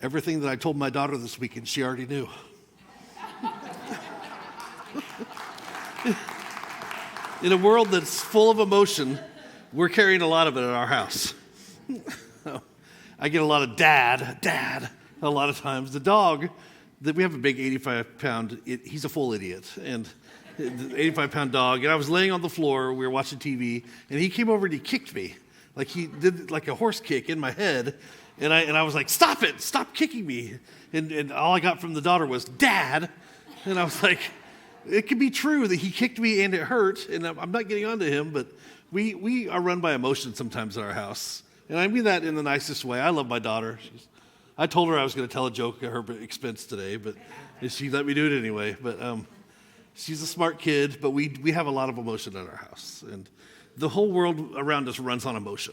Everything that I told my daughter this weekend, she already knew. In a world that's full of emotion, we're carrying a lot of it at our house. I get a lot of dad, a lot of times. The dog, we have a big 85-pound, he's a full idiot, and the 85-pound dog, and I was laying on the floor, we were watching TV, and he came over and he kicked me. Like he did like a horse kick in my head, and I was like, stop it, stop kicking me. And all I got from the daughter was, Dad. And I was like, it could be true that he kicked me and it hurt, and I'm not getting on to him, but we are run by emotion sometimes in our house. And I mean that in the nicest way. I love my daughter. I told her I was going to tell a joke at her expense today, but she let me do it anyway. But she's a smart kid, but we have a lot of emotion in our house. And the whole world around us runs on emotion.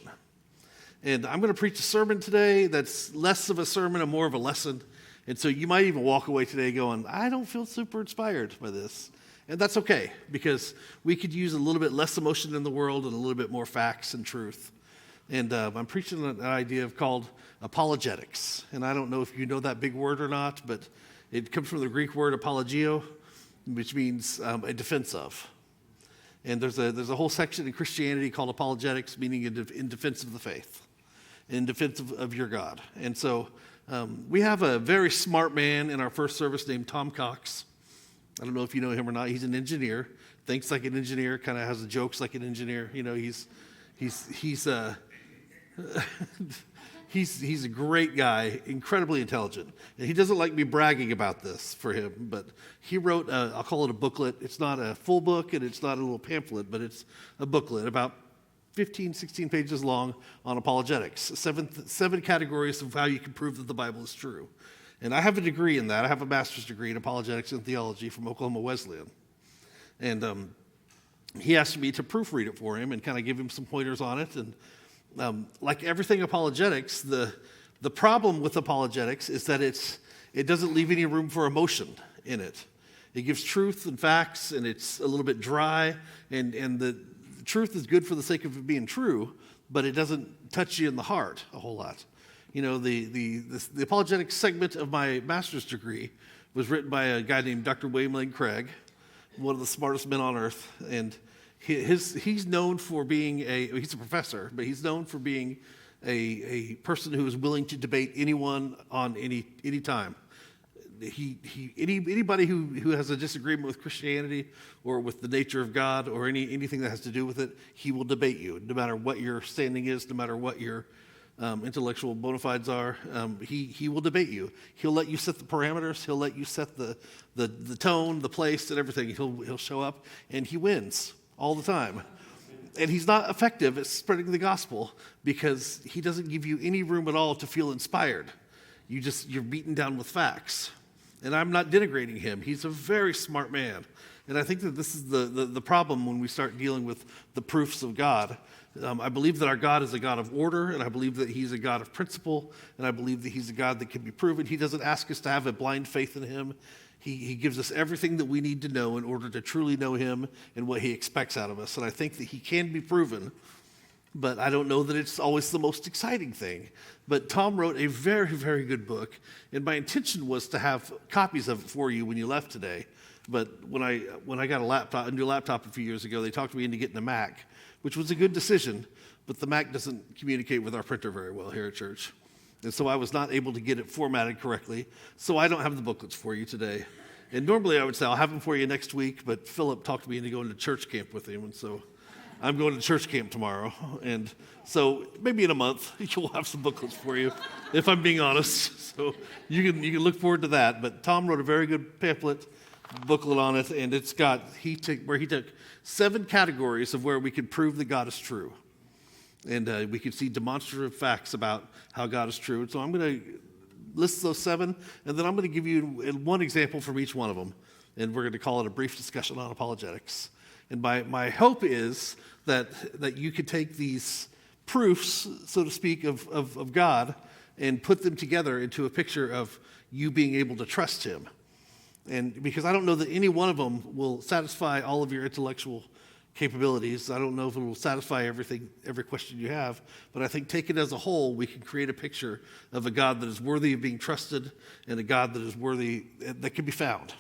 And I'm going to preach a sermon today that's less of a sermon and more of a lesson. And so you might even walk away today going, I don't feel super inspired by this. And that's okay, because we could use a little bit less emotion in the world and a little bit more facts and truth. And I'm preaching an idea called apologetics. And I don't know if you know that big word or not, but it comes from the Greek word apologio, which means a defense of. And there's a whole section in Christianity called apologetics, meaning in defense of the faith, in defense of your God. And so we have a very smart man in our first service named Tom Cox. I don't know if you know him or not. He's an engineer, thinks like an engineer, kind of has the jokes like an engineer. You know, he's a great guy, incredibly intelligent. And he doesn't like me bragging about this for him, but he wrote, I'll call it a booklet. It's not a full book and it's not a little pamphlet, but it's a booklet about 15, 16 pages long on apologetics, seven categories of how you can prove that the Bible is true. And I have a degree in that. I have a master's degree in apologetics and theology from Oklahoma Wesleyan. And he asked me to proofread it for him and kind of give him some pointers on it. And like everything apologetics, the problem with apologetics is that it doesn't leave any room for emotion in it. It gives truth and facts, and it's a little bit dry, and the truth is good for the sake of it being true, but it doesn't touch you in the heart a whole lot. You know, the apologetics segment of my master's degree was written by a guy named Dr. William Lane Craig, one of the smartest men on earth, and he's known for being he's a professor, but he's known for being a person who is willing to debate anyone on any time. Anybody who has a disagreement with Christianity or with the nature of God or anything that has to do with it, he will debate you, no matter what your standing is, no matter what your intellectual bona fides are. He will debate you. He'll let you set the parameters. He'll let you set the tone, the place, and everything. He'll show up, and he wins all the time. And he's not effective at spreading the gospel because he doesn't give you any room at all to feel inspired. You're beaten down with facts. And I'm not denigrating him. He's a very smart man. And I think that this is the problem when we start dealing with the proofs of God. I believe that our God is a God of order, and I believe that he's a God of principle, and I believe that he's a God that can be proven. He doesn't ask us to have a blind faith in him. He gives us everything that we need to know in order to truly know him and what he expects out of us. And I think that he can be proven, but I don't know that it's always the most exciting thing. But Tom wrote a very, very good book, and my intention was to have copies of it for you when you left today. But when I got a new laptop a few years ago, they talked me into getting a Mac, which was a good decision, but the Mac doesn't communicate with our printer very well here at church. And so I was not able to get it formatted correctly, so I don't have the booklets for you today. And normally I would say I'll have them for you next week, but Philip talked me into going to church camp with him, and so I'm going to church camp tomorrow. And so maybe in a month you'll have some booklets for you, if I'm being honest. So you can look forward to that. But Tom wrote a very good pamphlet, booklet on it, and it's got he took 7 categories of where we can prove that God is true. And we can see demonstrative facts about how God is true. And so I'm going to list those 7, and then I'm going to give you one example from each one of them. And we're going to call it a brief discussion on apologetics. And my hope is that you could take these proofs, so to speak, of God and put them together into a picture of you being able to trust him. And because I don't know that any one of them will satisfy all of your intellectual capabilities. I don't know if it will satisfy every question you have, but I think taken as a whole, we can create a picture of a God that is worthy of being trusted and a God that is worthy, that can be found.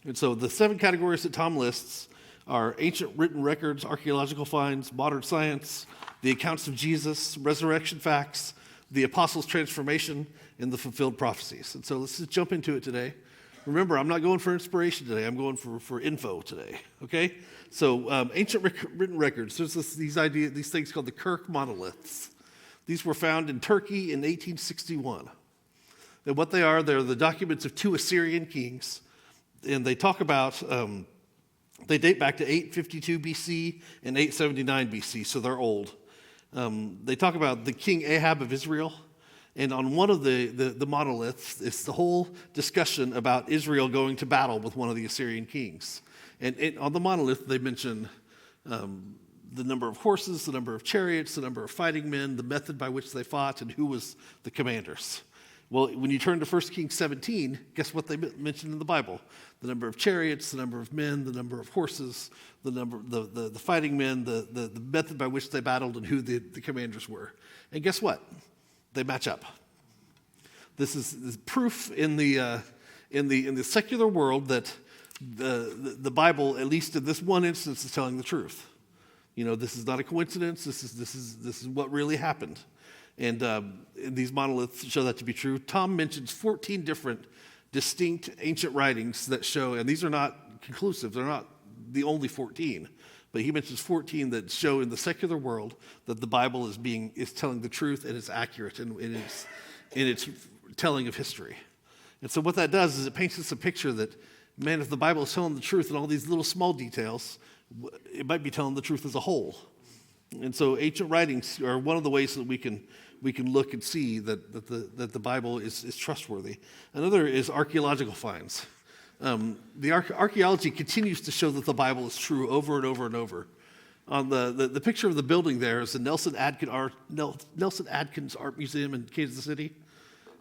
And so the 7 categories that Tom lists are ancient written records, archaeological finds, modern science, the accounts of Jesus, resurrection facts, the apostles' transformation, and the fulfilled prophecies. And so let's just jump into it today. Remember, I'm not going for inspiration today. I'm going for info today, okay? So ancient written records, there's these things called the Kirk monoliths. These were found in Turkey in 1861. And what they're the documents of 2 Assyrian kings. And they talk about, they date back to 852 BC and 879 BC, so they're old. They talk about the king Ahab of Israel. And on one of the monoliths, it's the whole discussion about Israel going to battle with one of the Assyrian kings. And on the monolith, they mention the number of horses, the number of chariots, the number of fighting men, the method by which they fought, and who was the commanders. Well, when you turn to 1 Kings 17, guess what they mentioned in the Bible? The number of chariots, the number of men, the number of horses, the fighting men, the method by which they battled, and who the commanders were. And guess what? They match up. This is proof in the secular world that the Bible, at least in this one instance, is telling the truth. You know, this is not a coincidence. This is what really happened, and these monoliths show that to be true. Tom mentions 14 different distinct ancient writings that show, and these are not conclusive. They're not the only 14. But he mentions 14 that show in the secular world that the Bible is telling the truth and is accurate in its telling of history. And so what that does is it paints us a picture that, man, if the Bible is telling the truth in all these little small details, it might be telling the truth as a whole. And so ancient writings are one of the ways that we can look and see that the Bible is trustworthy. Another is archaeological finds. The archaeology continues to show that the Bible is true over and over and over. On the picture of the building there is the Nelson Adkins Art Museum in Kansas City.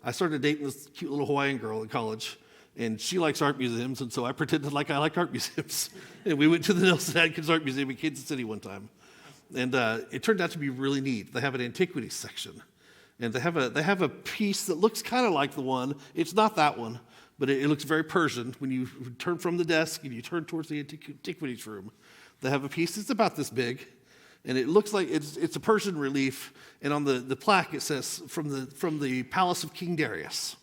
I started dating this cute little Hawaiian girl in college, and she likes art museums, and so I pretended like I liked art museums. And we went to the Nelson Adkins Art Museum in Kansas City one time. And it turned out to be really neat. They have an antiquities section. And they have a piece that looks kind of like the one. It's not that one. But it looks very Persian. When you turn from the desk and you turn towards the antiquities room, they have a piece that's about this big, and it looks like it's a Persian relief. And on the plaque it says from the palace of King Darius,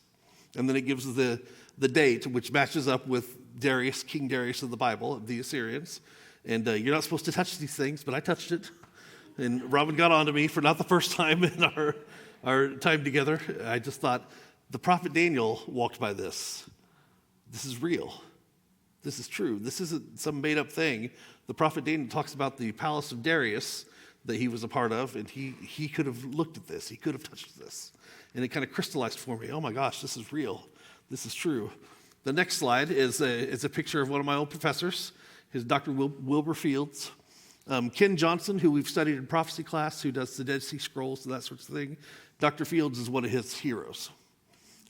and then it gives the date, which matches up with Darius, King Darius of the Bible of the Assyrians. And you're not supposed to touch these things, but I touched it, and Robin got onto me for not the first time in our time together. I just thought, the prophet Daniel walked by this. This is real. This is true. This isn't some made-up thing. The prophet Daniel talks about the palace of Darius that he was a part of, and he could have looked at this. He could have touched this. And it kind of crystallized for me. Oh my gosh, this is real. This is true. The next slide is a picture of one of my old professors, his Dr. Wilbur Fields. Ken Johnson, who we've studied in prophecy class, who does the Dead Sea Scrolls and that sort of thing. Dr. Fields is one of his heroes.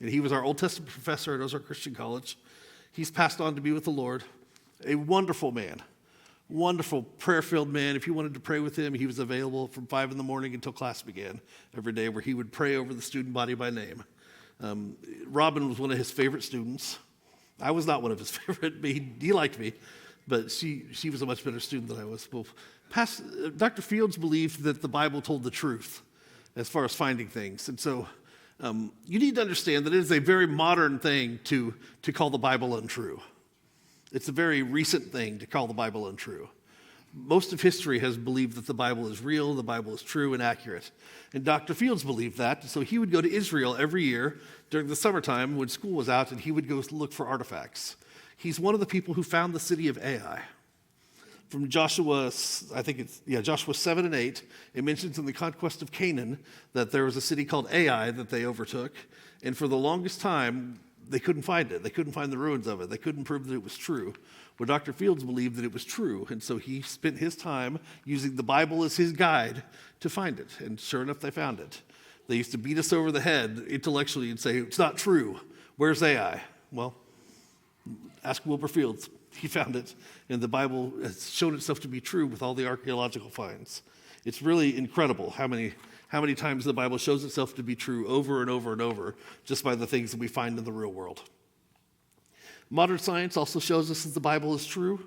And he was our Old Testament professor at Ozark Christian College. He's passed on to be with the Lord. A wonderful man, wonderful prayer-filled man. If you wanted to pray with him, he was available from 5 in the morning until class began every day, where he would pray over the student body by name. Robin was one of his favorite students. I was not one of his favorite, but he liked me, but she was a much better student than I was. Dr. Fields believed that the Bible told the truth as far as finding things. And so you need to understand that it is a very modern thing to call the Bible untrue. It's a very recent thing to call the Bible untrue. Most of history has believed that the Bible is real, the Bible is true and accurate. And Dr. Fields believed that, so he would go to Israel every year during the summertime when school was out, and he would go look for artifacts. He's one of the people who found the city of Ai. From Joshua 7 and 8, it mentions in the conquest of Canaan that there was a city called Ai that they overtook, and for the longest time, they couldn't find it. They couldn't find the ruins of it. They couldn't prove that it was true. Well, Dr. Fields believed that it was true, and so he spent his time using the Bible as his guide to find it, and sure enough, they found it. They used to beat us over the head intellectually and say, it's not true. Where's Ai? Well, ask Wilbur Fields. he found it, and the Bible has shown itself to be true with all the archaeological finds. It's really incredible how many times the Bible shows itself to be true over and over and over just by the things that we find in the real world. Modern science also shows us that the Bible is true.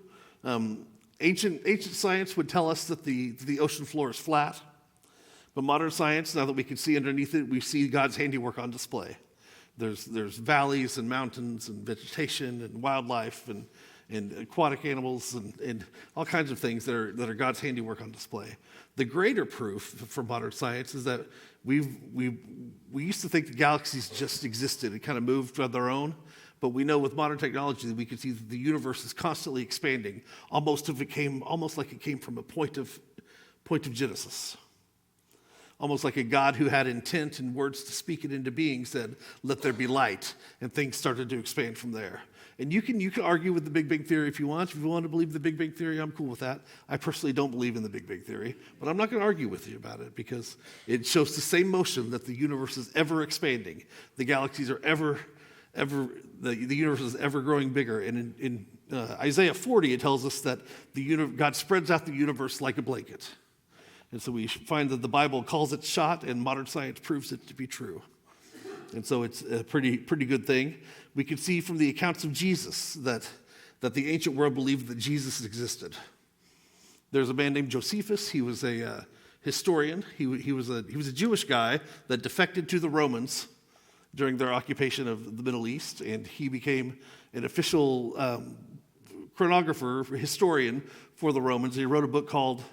Ancient science would tell us that the ocean floor is flat, but modern science, now that we can see underneath it, we see God's handiwork on display. There's valleys and mountains and vegetation and wildlife and aquatic animals and all kinds of things that are God's handiwork on display. The greater proof for modern science is that we used to think the galaxies just existed and kind of moved on their own, but we know with modern technology that we can see that the universe is constantly expanding, almost like it came from a point of Genesis. Almost like a God who had intent and words to speak it into being said, "Let there be light," and things started to expand from there. And you can argue with the Big Bang Theory if you want. If you want to believe the Big Bang Theory, I'm cool with that. I personally don't believe in the Big Bang Theory, but I'm not going to argue with you about it because it shows the same motion that the universe is ever expanding. The galaxies are the universe is ever growing bigger. And in Isaiah 40, it tells us that God spreads out the universe like a blanket. And so we find that the Bible calls it shot, and modern science proves it to be true. And so it's a pretty good thing. We can see from the accounts of Jesus that the ancient world believed that Jesus existed. There's a man named Josephus. He was a historian. He was a Jewish guy that defected to the Romans during their occupation of the Middle East, and he became an official chronographer, historian for the Romans. He wrote a book called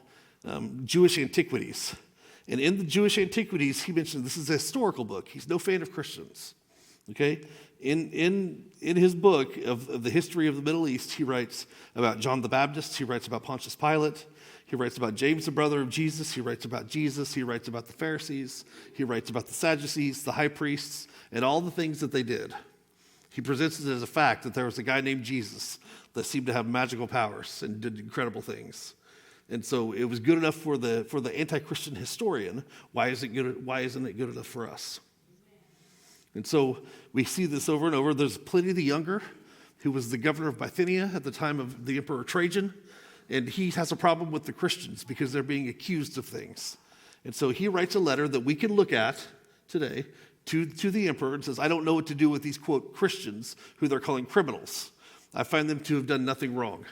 Jewish Antiquities. And in the Jewish Antiquities, he mentioned this is a historical book. He's no fan of Christians. Okay? In his book of the history of the Middle East, he writes about John the Baptist. He writes about Pontius Pilate. He writes about James, the brother of Jesus. He writes about Jesus. He writes about the Pharisees. He writes about the Sadducees, the high priests, and all the things that they did. He presents it as a fact that there was a guy named Jesus that seemed to have magical powers and did incredible things. And so it was good enough for the anti-Christian historian. Why isn't it good enough for us? And so we see this over and over. There's Pliny the Younger, who was the governor of Bithynia at the time of the Emperor Trajan, and he has a problem with the Christians because they're being accused of things. And so he writes a letter that we can look at today to the emperor and says, "I don't know what to do with these, quote, Christians who they're calling criminals. I find them to have done nothing wrong."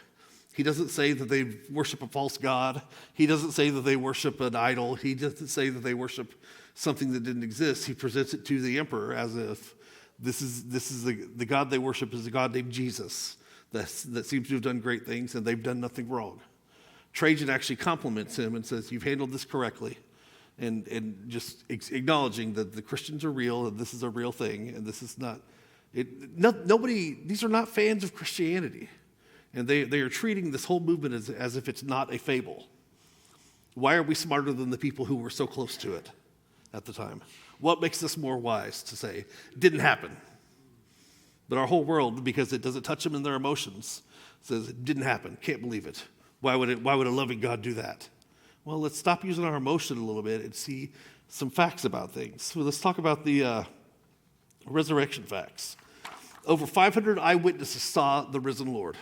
He doesn't say that they worship a false god. He doesn't say that they worship an idol. He doesn't say that they worship something that didn't exist. He presents it to the emperor as if this is the God they worship is a God named Jesus that seems to have done great things, and they've done nothing wrong. Trajan actually compliments him and says, "You've handled this correctly," and just acknowledging that the Christians are real and this is a real thing, and this is not nobody. These are not fans of Christianity. And they are treating this whole movement as if it's not a fable. Why are we smarter than the people who were so close to it at the time? What makes us more wise to say, didn't happen? But our whole world, because it doesn't touch them in their emotions, says it didn't happen, can't believe it. Why would a loving God do that? Well, let's stop using our emotion a little bit and see some facts about things. So let's talk about the resurrection facts. Over 500 eyewitnesses saw the risen Lord.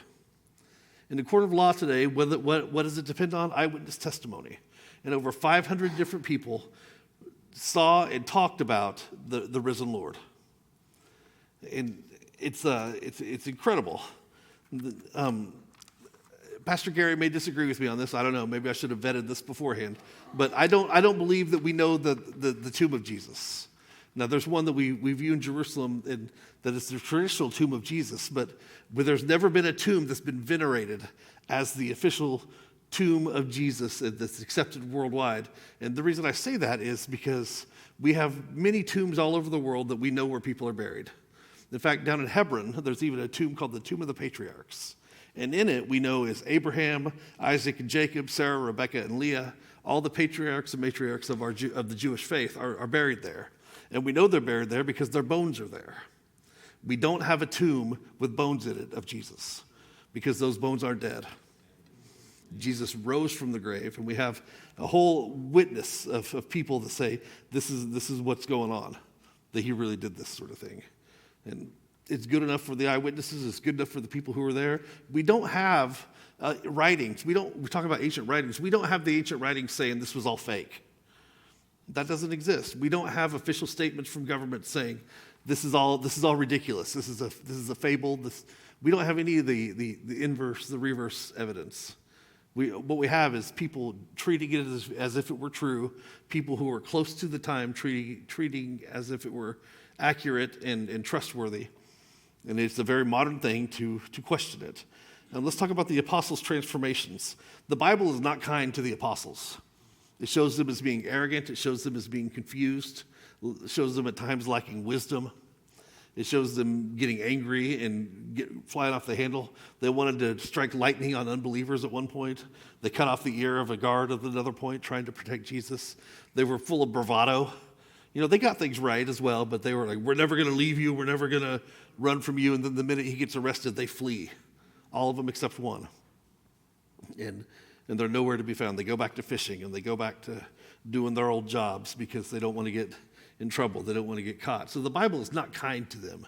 In the court of law today, what does it depend on? Eyewitness testimony. And over 500 different people saw and talked about the risen Lord. And it's incredible. Pastor Gary may disagree with me on this. I don't know. Maybe I should have vetted this beforehand. But I don't believe that we know the tomb of Jesus. Now, there's one that we view in Jerusalem, and that is the traditional tomb of Jesus, but there's never been a tomb that's been venerated as the official tomb of Jesus that's accepted worldwide. And the reason I say that is because we have many tombs all over the world that we know where people are buried. In fact, down in Hebron, there's even a tomb called the Tomb of the Patriarchs. And in it, we know is Abraham, Isaac, and Jacob, Sarah, Rebecca, and Leah. All the patriarchs and matriarchs of the Jewish faith are buried there. And we know they're buried there because their bones are there. We don't have a tomb with bones in it of Jesus because those bones aren't dead. Jesus rose from the grave, and we have a whole witness of people that say this is what's going on, that he really did this sort of thing. And It's good enough for the eyewitnesses. It's good enough for the people who were there. We don't have writings. We talk about ancient writings. We don't have the ancient writings saying this was all fake. That doesn't exist. We don't have official statements from government saying this is all ridiculous. This is a fable. We don't have any of the inverse, the reverse evidence. What we have is people treating it as if it were true, people who are close to the time treating as if it were accurate and trustworthy. And it's a very modern thing to question it. And let's talk about the apostles' transformations. The Bible is not kind to the apostles. It shows them as being arrogant. It shows them as being confused. It shows them at times lacking wisdom. It shows them getting angry and flying off the handle. They wanted to strike lightning on unbelievers at one point. They cut off the ear of a guard at another point, trying to protect Jesus. They were full of bravado. They got things right as well, but they were like, we're never going to leave you. We're never going to run from you. And then the minute he gets arrested, they flee. All of them except one. And they're nowhere to be found. They go back to fishing, and they go back to doing their old jobs because they don't want to get in trouble. They don't want to get caught. So the Bible is not kind to them.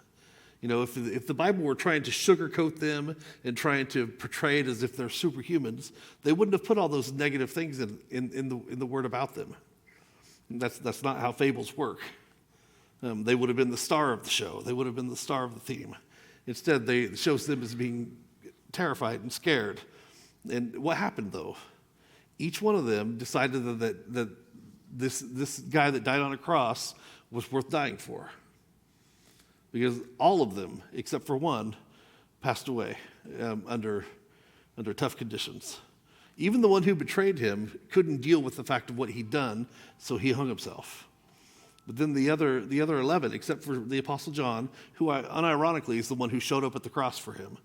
If the Bible were trying to sugarcoat them and trying to portray it as if they're superhumans, they wouldn't have put all those negative things in the word about them. And that's not how fables work. They would have been the star of the show. They would have been the star of the theme. Instead, it shows them as being terrified and scared. And what happened, though? Each one of them decided that this guy that died on a cross was worth dying for. Because all of them, except for one, passed away under tough conditions. Even the one who betrayed him couldn't deal with the fact of what he'd done, so he hung himself. But then the other 11, except for the Apostle John, who unironically is the one who showed up at the cross for him,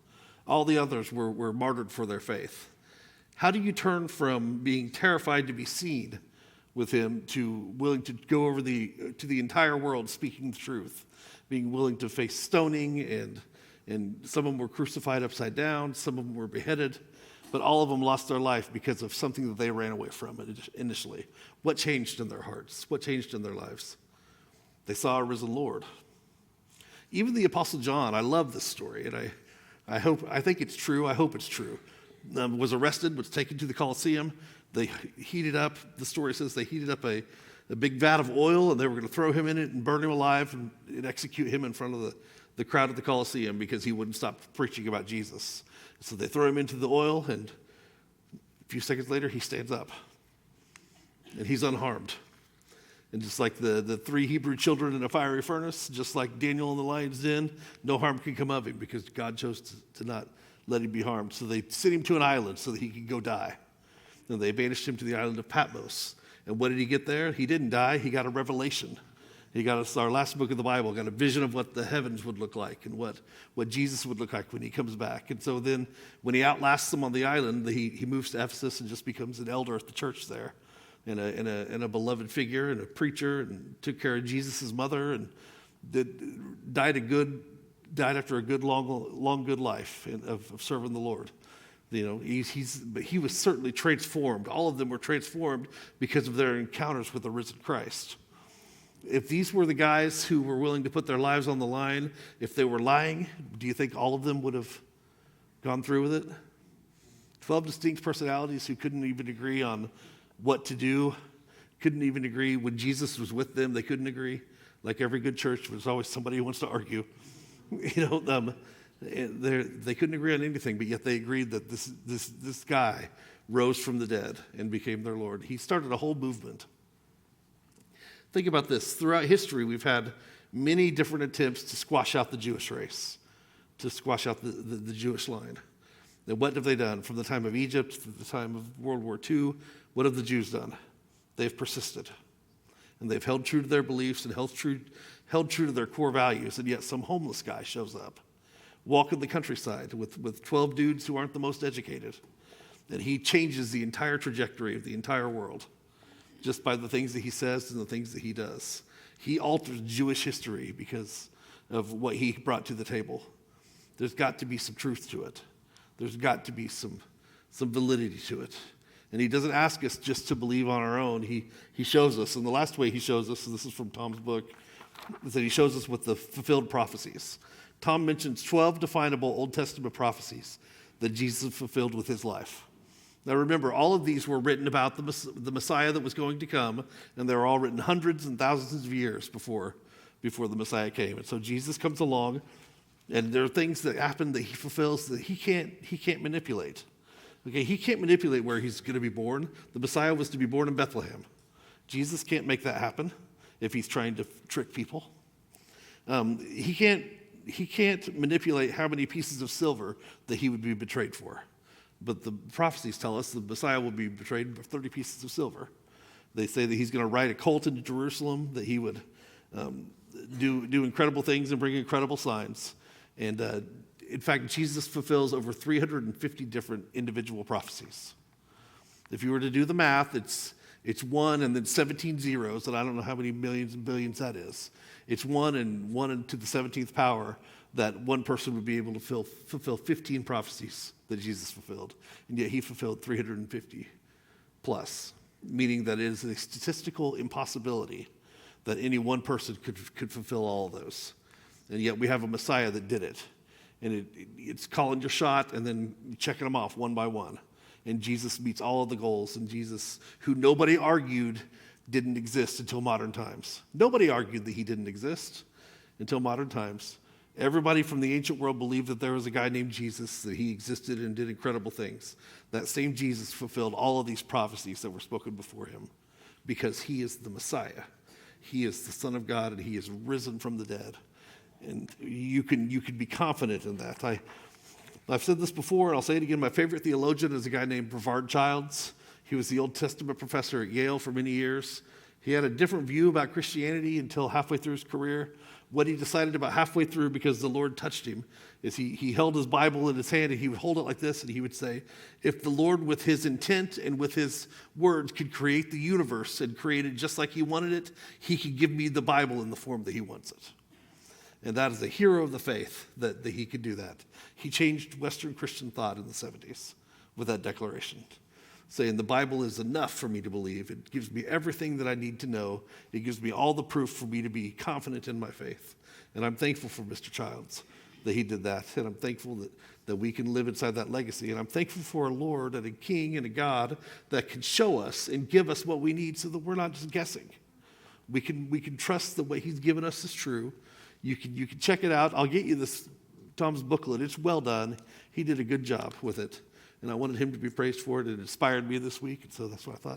all the others were martyred for their faith. How do you turn from being terrified to be seen with him to willing to go over to the entire world speaking the truth, being willing to face stoning, and some of them were crucified upside down, some of them were beheaded, but all of them lost their life because of something that they ran away from initially. What changed in their hearts? What changed in their lives? They saw a risen Lord. Even the Apostle John, I love this story, and I think it's true. I hope it's true. Was arrested, was taken to the Colosseum. They heated up, the story says they heated up a big vat of oil, and they were going to throw him in it and burn him alive and execute him in front of the crowd at the Colosseum because he wouldn't stop preaching about Jesus. So they throw him into the oil, and a few seconds later, he stands up. And he's unharmed. And just like the three Hebrew children in a fiery furnace, just like Daniel in the lion's den, no harm can come of him because God chose to not let him be harmed. So they sent him to an island so that he could go die. And they banished him to the island of Patmos. And what did he get there? He didn't die. He got a revelation. He got our last book of the Bible, got a vision of what the heavens would look like and what Jesus would look like when he comes back. And so then when he outlasts them on the island, he moves to Ephesus and just becomes an elder at the church there. And a beloved figure and a preacher, and took care of Jesus' mother, and died after a good long good life of serving the Lord. But he was certainly transformed. All of them were transformed because of their encounters with the risen Christ. If these were the guys who were willing to put their lives on the line, if they were lying, do you think all of them would have gone through with it? 12 distinct personalities who couldn't even agree on what to do, couldn't even agree when Jesus was with them. They couldn't agree. Like every good church, there's always somebody who wants to argue. They couldn't agree on anything, but yet they agreed that this guy rose from the dead and became their Lord. He started a whole movement. Think about this. Throughout history, we've had many different attempts to squash out the Jewish race, to squash out the Jewish line. And what have they done? From the time of Egypt to the time of World War II, what have the Jews done? They've persisted. And they've held true to their beliefs and held true to their core values, and yet some homeless guy shows up, walking the countryside with 12 dudes who aren't the most educated. And he changes the entire trajectory of the entire world just by the things that he says and the things that he does. He alters Jewish history because of what he brought to the table. There's got to be some truth to it. There's got to be some validity to it. And he doesn't ask us just to believe on our own. He shows us. And the last way he shows us, and this is from Tom's book, is that he shows us with the fulfilled prophecies. Tom mentions 12 definable Old Testament prophecies that Jesus fulfilled with his life. Now remember, all of these were written about the Messiah that was going to come, and they were all written hundreds and thousands of years before the Messiah came. And so Jesus comes along, and there are things that happen that he fulfills that he can't manipulate. Okay, he can't manipulate where he's going to be born. The Messiah was to be born in Bethlehem. Jesus can't make that happen if he's trying to trick people. He can't manipulate how many pieces of silver that he would be betrayed for. But the prophecies tell us the Messiah will be betrayed for 30 pieces of silver. They say that he's going to ride a colt into Jerusalem, that he would do incredible things and bring incredible signs. And in fact, Jesus fulfills over 350 different individual prophecies. If you were to do the math, it's 1 and then 17 zeros, and I don't know how many millions and billions that is. It's 1 and 1 to the 17th power that one person would be able to fulfill 15 prophecies that Jesus fulfilled. And yet he fulfilled 350 plus, meaning that it is a statistical impossibility that any one person could fulfill all of those. And yet we have a Messiah that did it. And it's calling your shot and then checking them off one by one. And Jesus meets all of the goals. And Jesus, who nobody argued didn't exist until modern times. Nobody argued that he didn't exist until modern times. Everybody from the ancient world believed that there was a guy named Jesus, that he existed and did incredible things. That same Jesus fulfilled all of these prophecies that were spoken before him because he is the Messiah. He is the Son of God, and he is risen from the dead. And you can be confident in that. I've said this before, and I'll say it again. My favorite theologian is a guy named Brevard Childs. He was the Old Testament professor at Yale for many years. He had a different view about Christianity until halfway through his career. What he decided about halfway through, because the Lord touched him, is he held his Bible in his hand, and he would hold it like this, and he would say, if the Lord with his intent and with his words could create the universe and create it just like he wanted it, he could give me the Bible in the form that he wants it. And that is a hero of the faith that he could do that. He changed Western Christian thought in the 70s with that declaration, saying the Bible is enough for me to believe. It gives me everything that I need to know. It gives me all the proof for me to be confident in my faith. And I'm thankful for Mr. Childs that he did that. And I'm thankful that we can live inside that legacy. And I'm thankful for a Lord and a King and a God that can show us and give us what we need so that we're not just guessing. We can trust that what he's given us is true. You can check it out. I'll get you Tom's booklet. It's well done. He did a good job with it. And I wanted him to be praised for it. It inspired me this week. And so that's what I thought